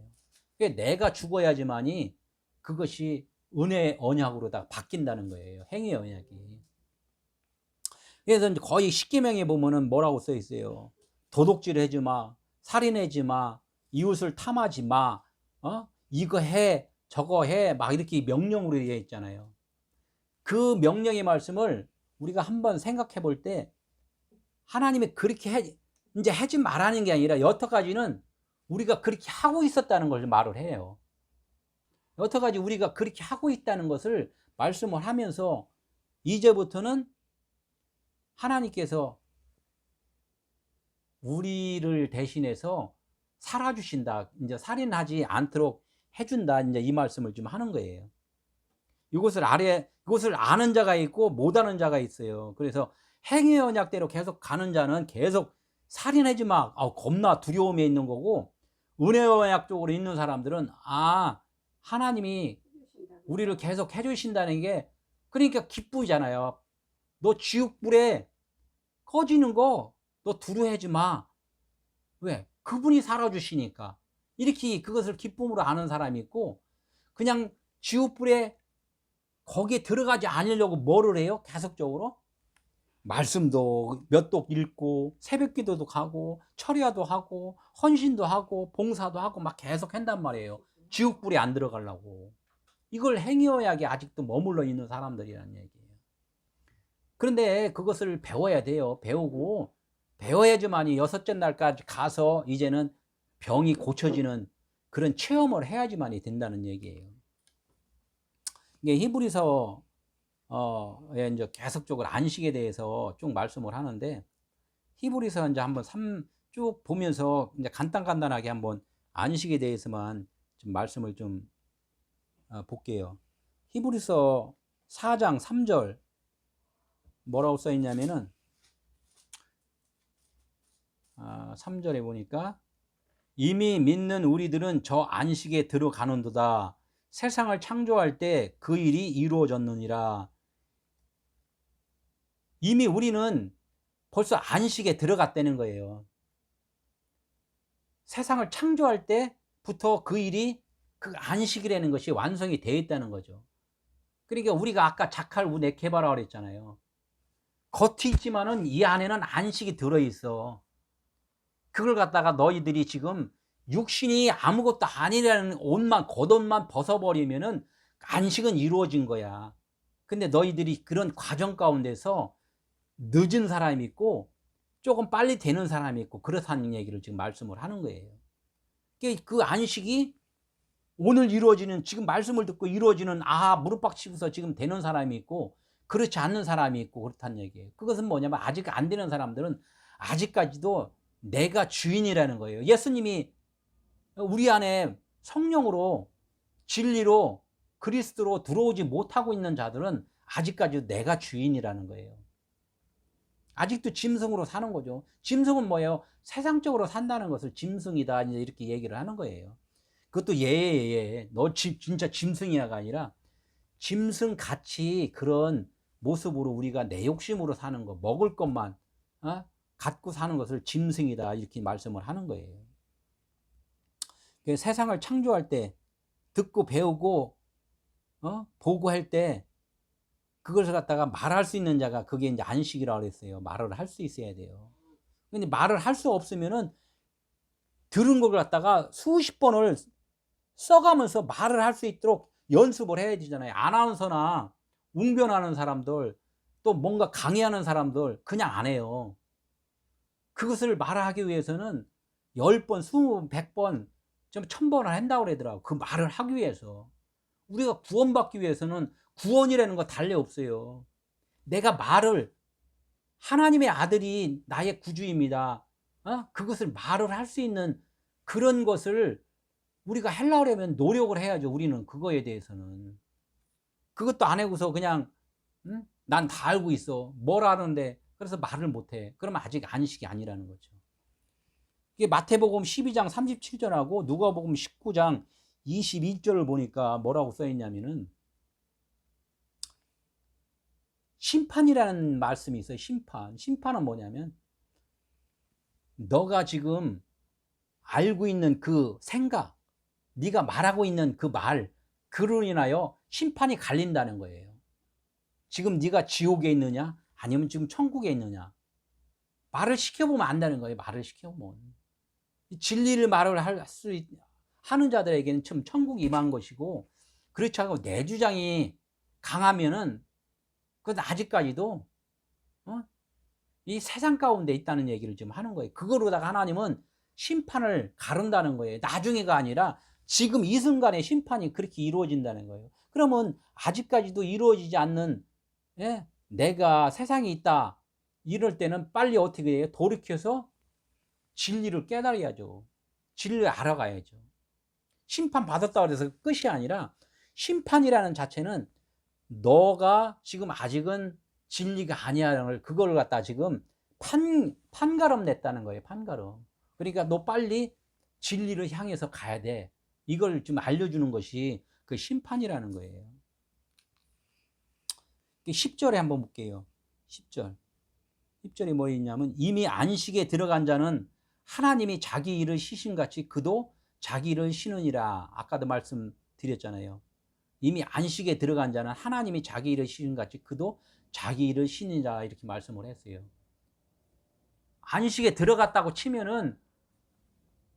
내가 죽어야지만이 그것이 은혜의 언약으로 다 바뀐다는 거예요. 행위의 언약이. 그래서 거의 십계명에 보면은 뭐라고 써 있어요? 도둑질 하지 마, 살인하지 마, 이웃을 탐하지 마, 이거 해, 저거 해, 막 이렇게 명령으로 되어 있잖아요. 그 명령의 말씀을 우리가 한번 생각해 볼 때 하나님이 그렇게 이제 하지 말라는 게 아니라 여태까지는 우리가 그렇게 하고 있었다는 걸 말을 해요. 여태까지 우리가 그렇게 하고 있다는 것을 말씀을 하면서 이제부터는 하나님께서 우리를 대신해서 살아주신다. 이제 살인하지 않도록 해준다. 이제 이 말씀을 좀 하는 거예요. 이것을 아는 자가 있고 못하는 자가 있어요. 그래서 행위 언약대로 계속 가는 자는 계속 살인하지 마. 겁나 두려움에 있는 거고, 은혜 언약 쪽으로 있는 사람들은 하나님이 우리를 계속 해주신다는 게 그러니까 기쁘잖아요. 너 지옥불에 꺼지는 거 너 두려워하지 마. 왜? 그분이 살아주시니까. 이렇게 그것을 기쁨으로 아는 사람이 있고, 그냥 지옥불에 거기에 들어가지 않으려고 뭐를 해요? 계속적으로 말씀도 몇 독 읽고 새벽기도도 가고 철야도 하고 헌신도 하고 봉사도 하고 막 계속 한단 말이에요. 지옥불에 안 들어가려고. 이걸 행위어약에 아직도 머물러 있는 사람들이라는 얘기예요. 그런데 그것을 배워야 돼요. 배우고 배워야지만이 여섯째 날까지 가서 이제는 병이 고쳐지는 그런 체험을 해야지만이 된다는 얘기예요. 이게 히브리서 이제 계속적으로 안식에 대해서 쭉 말씀을 하는데, 히브리서 이제 한번 쭉 보면서 이제 간단하게 한번 안식에 대해서만 좀 말씀을 좀 볼게요. 히브리서 4장 3절 뭐라고 써 있냐면은 3절에 보니까 이미 믿는 우리들은 저 안식에 들어가는도다. 세상을 창조할 때 그 일이 이루어졌느니라. 이미 우리는 벌써 안식에 들어갔다는 거예요. 세상을 창조할 때부터 그 일이 그 안식이라는 것이 완성이 되어 있다는 거죠. 그러니까 우리가 아까 자칼 우네 개바라 그랬잖아요. 겉이 있지만은 이 안에는 안식이 들어있어. 그걸 갖다가 너희들이 지금 육신이 아무것도 아니라는 겉옷만 벗어버리면은 안식은 이루어진 거야. 근데 너희들이 그런 과정 가운데서 늦은 사람이 있고 조금 빨리 되는 사람이 있고 그렇다는 얘기를 지금 말씀을 하는 거예요. 그 안식이 오늘 이루어지는, 지금 말씀을 듣고 이루어지는 무릎 박치고서 지금 되는 사람이 있고 그렇지 않는 사람이 있고 그렇다는 얘기예요. 그것은 뭐냐면 아직 안 되는 사람들은 아직까지도 내가 주인이라는 거예요. 예수님이 우리 안에 성령으로 진리로 그리스도로 들어오지 못하고 있는 자들은 아직까지 내가 주인이라는 거예요. 아직도 짐승으로 사는 거죠. 짐승은 뭐예요? 세상적으로 산다는 것을 짐승이다 이렇게 얘기를 하는 거예요. 그것도 너 진짜 짐승이야가 아니라 짐승같이 그런 모습으로 우리가 내 욕심으로 사는 거, 먹을 것만 갖고 사는 것을 짐승이다 이렇게 말씀을 하는 거예요. 세상을 창조할 때 듣고 배우고 보고 할 때 그것을 갖다가 말할 수 있는 자가 그게 이제 안식이라고 그랬어요. 말을 할 수 있어야 돼요. 근데 말을 할 수 없으면은 들은 걸 갖다가 수십 번을 써가면서 말을 할 수 있도록 연습을 해야 되잖아요. 아나운서나 웅변하는 사람들, 또 뭔가 강의하는 사람들 그냥 안 해요. 그것을 말하기 위해서는 10번, 20번, 100번, 좀 1000번을 한다고 그러더라고. 그 말을 하기 위해서. 우리가 구원받기 위해서는 구원이라는 거 달리 없어요. 내가 말을, 하나님의 아들이 나의 구주입니다. 그것을 말을 할 수 있는 그런 것을 우리가 하려면 노력을 해야죠. 우리는 그거에 대해서는. 그것도 안 하고서 그냥 난 다 알고 있어. 뭘 아는데. 그래서 말을 못해. 그러면 아직 안식이 아니라는 거죠. 이게 마태복음 12장 37절하고 누가복음 19장 21절을 보니까 뭐라고 써 있냐면은 심판이라는 말씀이 있어요. 심판. 심판은 뭐냐면 너가 지금 알고 있는 그 생각, 네가 말하고 있는 그 말, 그로 인하여 심판이 갈린다는 거예요. 지금 네가 지옥에 있느냐 아니면 지금 천국에 있느냐, 말을 시켜보면 안다는 거예요. 말을 시켜보면 진리를 말을 하는 자들에게는 참 천국이 임한 것이고, 그렇지 않고 내 주장이 강하면은 그건 아직까지도 이 세상 가운데 있다는 얘기를 지금 하는 거예요. 그거로다가 하나님은 심판을 가른다는 거예요. 나중에가 아니라 지금 이 순간에 심판이 그렇게 이루어진다는 거예요. 그러면 아직까지도 이루어지지 않는, 예? 내가 세상에 있다 이럴 때는 빨리 어떻게 해요? 돌이켜서 진리를 깨달아야죠. 진리를 알아가야죠. 심판 받았다고 해서 끝이 아니라, 심판이라는 자체는 너가 지금 아직은 진리가 아니라는 걸, 그걸 갖다 지금 판가름 냈다는 거예요. 판가름. 그러니까 너 빨리 진리를 향해서 가야 돼. 이걸 좀 알려주는 것이 그 심판이라는 거예요. 10절에 한번 볼게요. 10절. 10절이 뭐 있냐면, 이미 안식에 들어간 자는 하나님이 자기 일을 쉬신같이 그도 자기 일을 쉬느니라. 아까도 말씀드렸잖아요. 이미 안식에 들어간 자는 하나님이 자기 일을 쉬신같이 그도 자기 일을 쉬느니라, 이렇게 말씀을 했어요. 안식에 들어갔다고 치면은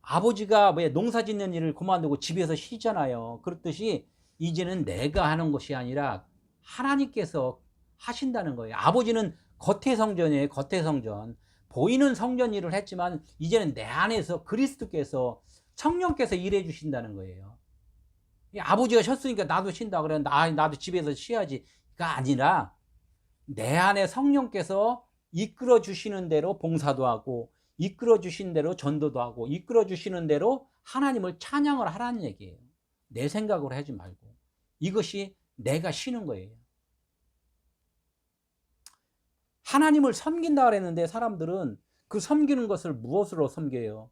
아버지가 왜 농사 짓는 일을 그만두고 집에서 쉬잖아요. 그렇듯이 이제는 내가 하는 것이 아니라 하나님께서 하신다는 거예요. 아버지는 겉의 성전이에요. 겉의 성전. 보이는 성전 일을 했지만 이제는 내 안에서 그리스도께서, 성령께서 일해 주신다는 거예요. 아버지가 쉬었으니까 나도 쉰다 그래. 나도 집에서 쉬어야지가 아니라 내 안에 성령께서 이끌어 주시는 대로 봉사도 하고, 이끌어 주신 대로 전도도 하고, 이끌어 주시는 대로 하나님을 찬양을 하라는 얘기예요. 내 생각으로 하지 말고. 이것이 내가 쉬는 거예요. 하나님을 섬긴다 그랬는데 사람들은 그 섬기는 것을 무엇으로 섬겨요?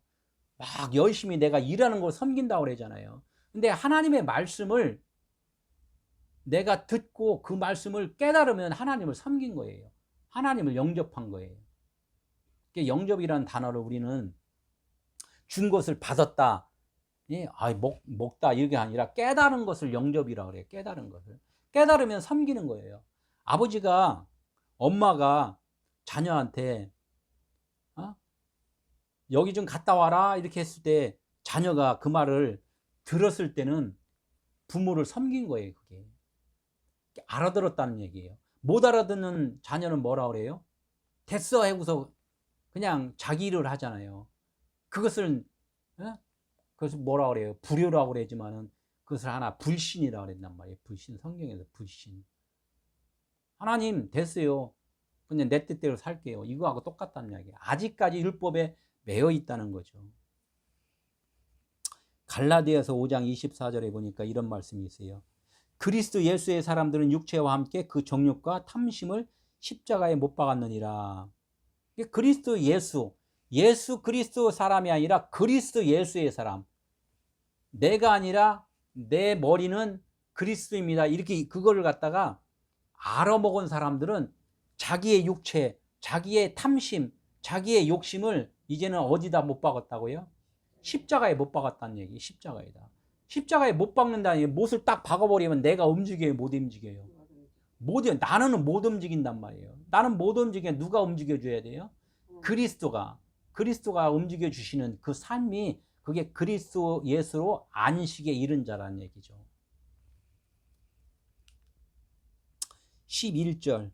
막 열심히 내가 일하는 걸 섬긴다고 그러잖아요. 근데 하나님의 말씀을 내가 듣고 그 말씀을 깨달으면 하나님을 섬긴 거예요. 하나님을 영접한 거예요. 영접이라는 단어를 우리는 준 것을 받았다, 먹다 이게 아니라 깨달은 것을 영접이라고 그래요. 깨달은 것을. 깨달으면 섬기는 거예요. 아버지가, 엄마가 자녀한테 여기 좀 갔다 와라 이렇게 했을 때 자녀가 그 말을 들었을 때는 부모를 섬긴 거예요. 그게 알아들었다는 얘기예요. 못 알아듣는 자녀는 뭐라 그래요? 됐어 하고서 그냥 자기 일을 하잖아요. 그것을 뭐라 그래요? 불효라고 그러지만은 그것을 하나 불신이라고 그랬단 말이에요. 불신. 성경에서 불신. 하나님 됐어요, 그냥 내 뜻대로 살게요. 이거하고 똑같다는 이야기예요. 아직까지 율법에 매여 있다는 거죠. 갈라디아서 5장 24절에 보니까 이런 말씀이 있어요. 그리스도 예수의 사람들은 육체와 함께 그 정욕과 탐심을 십자가에 못 박았느니라. 그리스도 예수 그리스도 사람이 아니라 그리스도 예수의 사람. 내가 아니라 내 머리는 그리스도입니다. 이렇게 그거를 갖다가 알아먹은 사람들은 자기의 육체, 자기의 탐심, 자기의 욕심을 이제는 어디다 못 박았다고요? 십자가에 못 박았다는 얘기. 십자가에다. 십자가에 못 박는다는 얘기. 못을 딱 박아버리면 내가 움직여요, 못 움직여요? 나는 못 움직인단 말이에요. 나는 못 움직여. 누가 움직여줘야 돼요? 그리스도가 움직여 주시는 그 삶이, 그게 그리스도 예수로 안식에 이른 자라는 얘기죠. 11절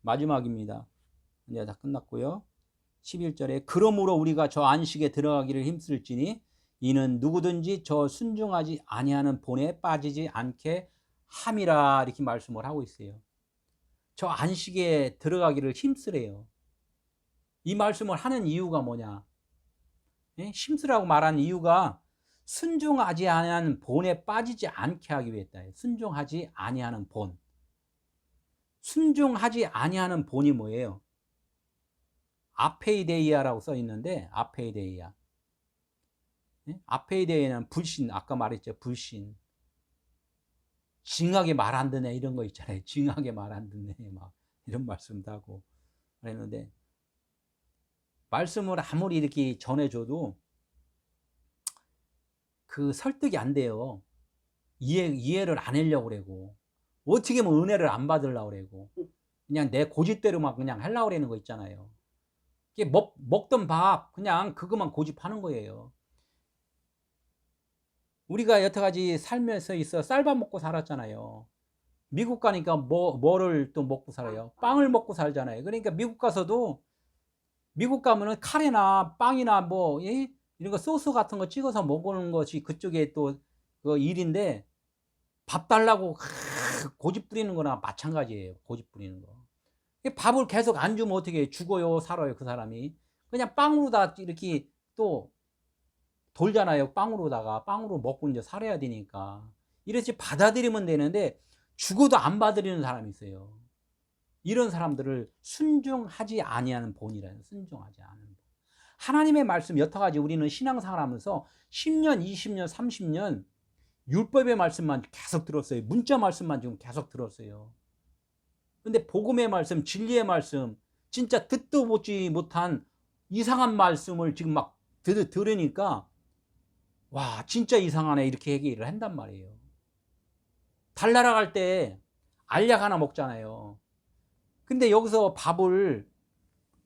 마지막입니다. 이제 다 끝났고요. 11절에 그러므로 우리가 저 안식에 들어가기를 힘쓸지니 이는 누구든지 저 순종하지 아니하는 본에 빠지지 않게 함이라, 이렇게 말씀을 하고 있어요. 저 안식에 들어가기를 힘쓰래요. 이 말씀을 하는 이유가 뭐냐? 힘쓰라고 말하는 이유가 순종하지 아니하는 본에 빠지지 않게 하기 위해다. 순종하지 아니하는 본. 순종하지 아니하는 본이 뭐예요? 아페이데이아라고 써 있는데, 아페이데이아. 예? 아페이데이아는 불신, 아까 말했죠. 불신. 징하게 말 안 듣네, 이런 거 있잖아요. 징하게 말 안 듣네, 막 이런 말씀도 하고 그랬는데, 말씀을 아무리 이렇게 전해줘도 그 설득이 안 돼요. 이해를 안 하려고 그러고, 어떻게 하면 은혜를 안 받으려고 그러고, 그냥 내 고집대로 막 그냥 하려고 그러는 거 있잖아요. 이게 먹던 밥 그냥 그것만 고집하는 거예요. 우리가 여태까지 살면서 있어 쌀밥 먹고 살았잖아요. 미국 가니까 뭐를 또 먹고 살아요? 빵을 먹고 살잖아요. 그러니까 미국 가서도, 미국 가면은 카레나 빵이나 뭐, 예? 이런 거 소스 같은 거 찍어서 먹는 것이 그쪽에 또 그 일인데, 밥 달라고 고집 부리는 거나 마찬가지예요. 고집 부리는 거. 밥을 계속 안 주면 어떻게 죽어요, 살아요, 그 사람이? 그냥 빵으로 다 이렇게 또 돌잖아요. 빵으로 먹고 이제 살아야 되니까. 이렇게 받아들이면 되는데, 죽어도 안 받아들이는 사람이 있어요. 이런 사람들을 순종하지 아니하는 본이라는, 순종하지 않은 본. 하나님의 말씀 여태까지 우리는 신앙생활 하면서 10년, 20년, 30년 율법의 말씀만 계속 들었어요. 문자 말씀만 지금 계속 들었어요. 근데 복음의 말씀, 진리의 말씀, 진짜 듣도 보지 못한 이상한 말씀을 지금 막 들으니까, 와, 진짜 이상하네, 이렇게 얘기를 한단 말이에요. 달나라 갈 때 알약 하나 먹잖아요. 근데 여기서 밥을,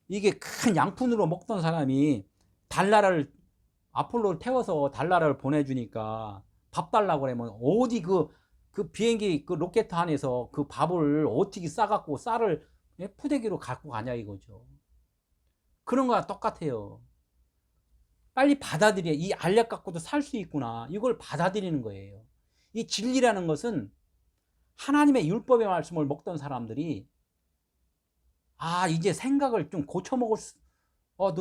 이게 큰 양푼으로 먹던 사람이 달나라를, 아폴로를 태워서 달나라를 보내주니까 밥 달라고 그러면 어디 그 비행기 그 로켓 안에서 그 밥을 어떻게 싸갖고 쌀을 푸대기로 갖고 가냐 이거죠. 그런 거랑 똑같아요. 빨리 받아들여. 이 알약 갖고도 살 수 있구나, 이걸 받아들이는 거예요. 이 진리라는 것은 하나님의 율법의 말씀을 먹던 사람들이, 아, 이제 생각을 좀 고쳐먹을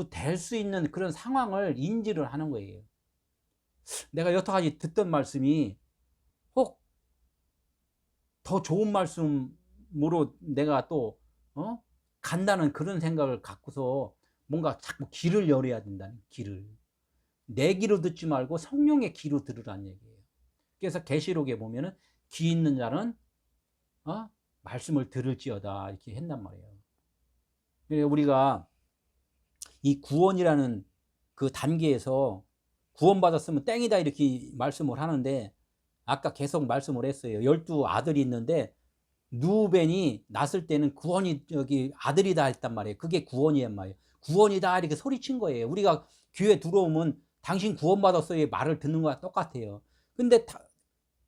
될 수 있는 그런 상황을 인지를 하는 거예요. 내가 여태까지 듣던 말씀이 혹 더 좋은 말씀으로 내가 또 간다는 그런 생각을 갖고서 뭔가 자꾸 귀를 열어야 된다는, 길을. 내 귀로 듣지 말고 성령의 귀로 들으라는 얘기예요. 그래서 계시록에 보면은 귀 있는 자는 말씀을 들을지어다, 이렇게 했단 말이에요. 우리가 이 구원이라는 그 단계에서 구원받았으면 땡이다, 이렇게 말씀을 하는데, 아까 계속 말씀을 했어요. 12아들이 있는데 누벤이 낳았을 때는 구원이 여기 아들이다 했단 말이에요. 그게 구원이란 말이에요. 구원이다, 이렇게 소리친 거예요. 우리가 교회 들어오면 당신 구원받았어요 말을 듣는 거와 똑같아요. 근데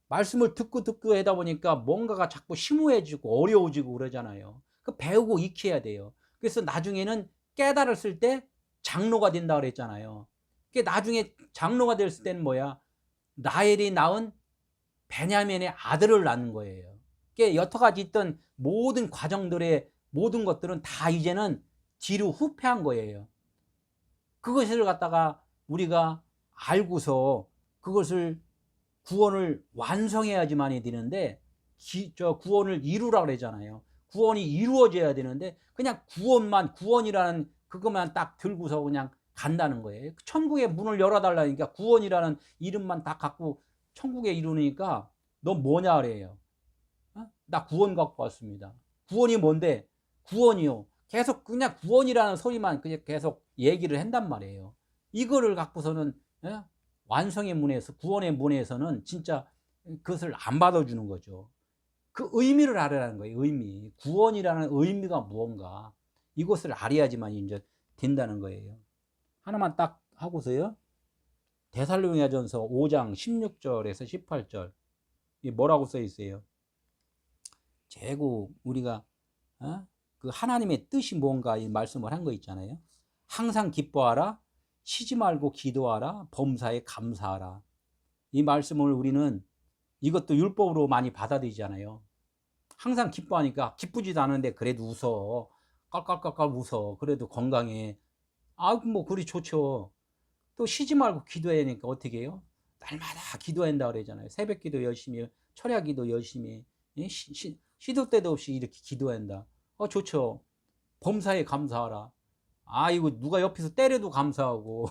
말씀을 듣고 하다 보니까 뭔가가 자꾸 심오해지고 어려워지고 그러잖아요. 그 배우고 익혀야 돼요. 그래서 나중에는 깨달았을 때 장로가 된다 그랬잖아요. 그게 나중에 장로가 됐을 때는 뭐야? 라헬이 낳은 베냐민의 아들을 낳는 거예요. 그게 여태까지 있던 모든 과정들의 모든 것들은 다 이제는 뒤로 후퇴한 거예요. 그것을 갖다가 우리가 알고서 그것을 구원을 완성해야지만이 되는데, 구원을 이루라 그러잖아요. 구원이 이루어져야 되는데 그냥 구원이라는 그것만 딱 들고서 그냥 간다는 거예요. 천국의 문을 열어달라니까 구원이라는 이름만 딱 갖고 천국에 이루니까 너 뭐냐 그래요. 나 구원 갖고 왔습니다. 구원이 뭔데? 구원이요. 계속 그냥 구원이라는 소리만 그냥 계속 얘기를 한단 말이에요. 이거를 갖고서는 완성의 문에서, 구원의 문에서는 진짜 그것을 안 받아주는 거죠. 그 의미를 알아라는 거예요. 의미. 구원이라는 의미가 무언가, 이것을 알아야지만 이제 된다는 거예요. 하나만 딱 하고서요. 데살로니가전서 5장 16절에서 18절. 이게 뭐라고 써 있어요? 재고 우리가 그 하나님의 뜻이 뭔가 이 말씀을 한 거 있잖아요. 항상 기뻐하라, 쉬지 말고 기도하라, 범사에 감사하라. 이 말씀을 우리는 이것도 율법으로 많이 받아들이잖아요. 항상 기뻐하니까 기쁘지도 않은데 그래도 웃어. 깔깔깔깔 웃어. 그래도 건강해. 뭐 그리 좋죠. 또 쉬지 말고 기도해야 하니까 어떻게 해요? 날마다 기도한다 그러잖아요. 새벽 기도 열심히, 철야 기도 열심히. 시도 때도 없이 이렇게 기도한다. 좋죠. 범사에 감사하라. 이거 누가 옆에서 때려도 감사하고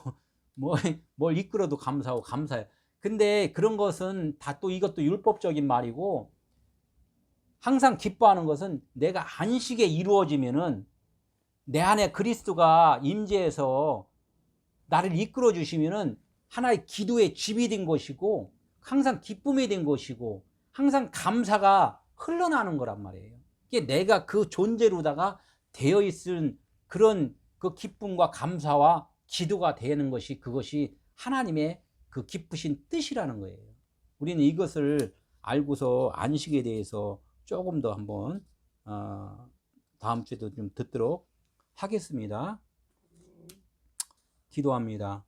뭘 이끌어도 감사하고 감사해. 근데 그런 것은 다 또 이것도 율법적인 말이고, 항상 기뻐하는 것은 내가 안식에 이루어지면은 내 안에 그리스도가 임재해서 나를 이끌어 주시면은 하나의 기도의 집이 된 것이고, 항상 기쁨이 된 것이고, 항상 감사가 흘러나는 거란 말이에요. 이게 내가 그 존재로다가 되어 있은 그런 그 기쁨과 감사와 기도가 되는 것이, 그것이 하나님의 그 기쁘신 뜻이라는 거예요. 우리는 이것을 알고서 안식에 대해서 조금 더 한번 다음 주에도 좀 듣도록 하겠습니다. 기도합니다.